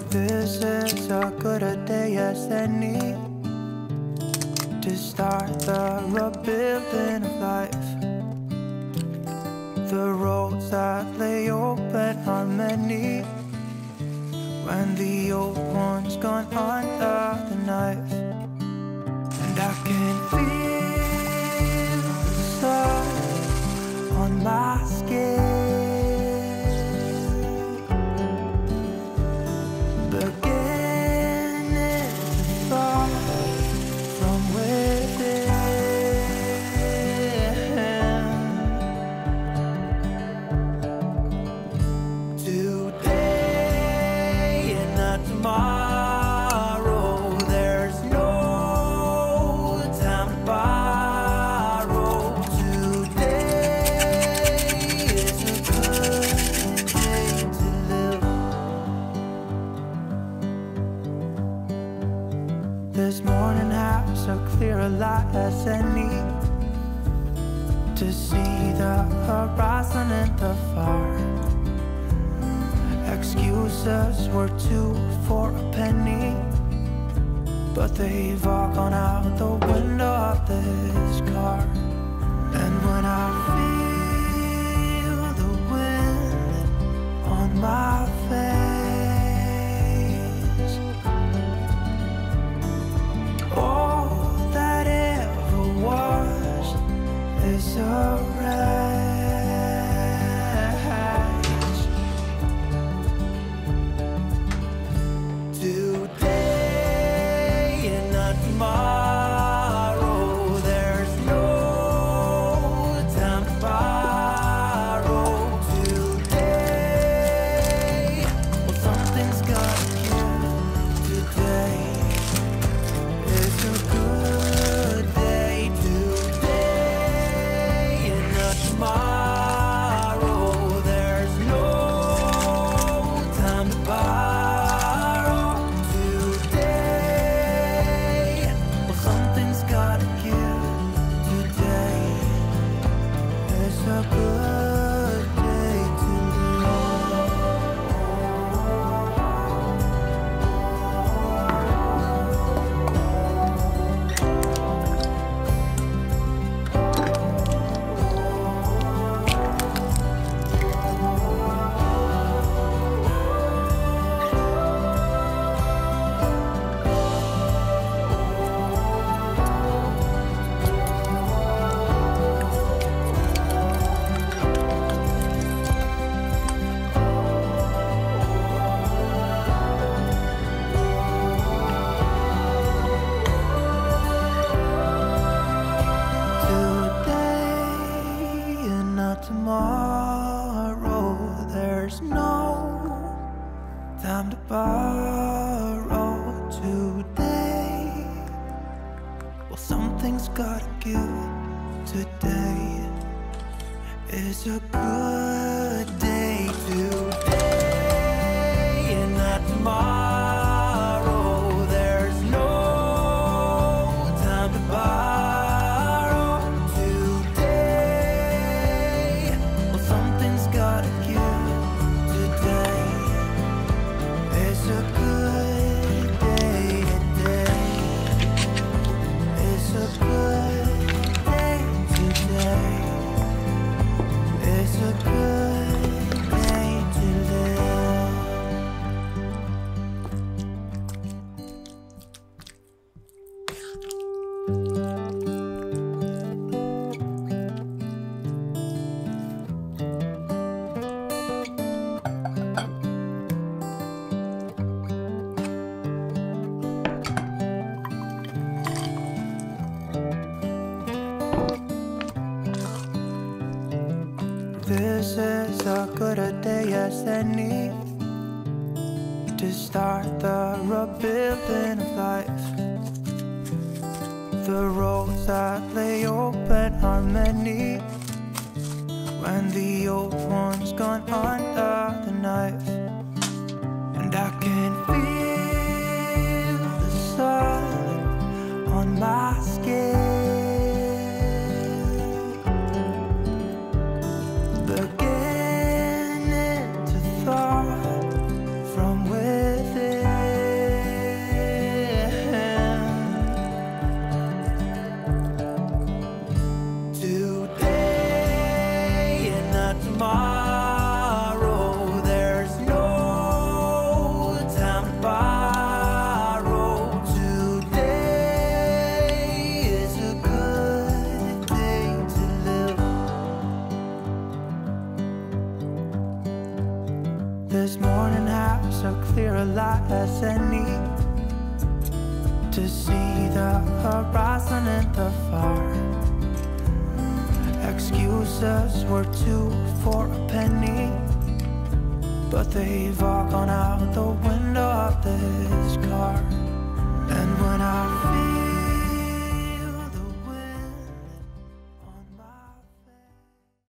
This is as good a day as any to start the rebuilding of life. The roads that lay open are many when the old one's gone under the knife. And I can feel the sun on my skin, this morning has a clearer light as any to see the horizon and the far. Excuses were 2 for a penny, but they've all gone out the window of this car. And when I feel the wind on my face, all that ever was is a rage. Today and not tomorrow, there's no time to borrow. Today, well, something's gotta give. Today is a good day. Today and not tomorrow, there's no time to borrow. Today, well, something's gotta give. Today is a good day to tomorrow, there's no time to borrow. Today, well, something's gotta give. Today is a good day. Today and not tomorrow, there's no time to borrow. Today, well, something's gotta give. Today is a good day. Today is a good day. Today is a good day to live. This is as good a day as any to start the rebuilding of life. The roads that lay open are many when the old one's gone under the knife. And I can feel the sun on my skin, beginning to thaw from within. Today and not tomorrow, there's no time to borrow. Today is a good day to live. This morning has so clear a light as any, to see the horizon and the far. Excuses were 2 for a penny, but they've all gone out the window up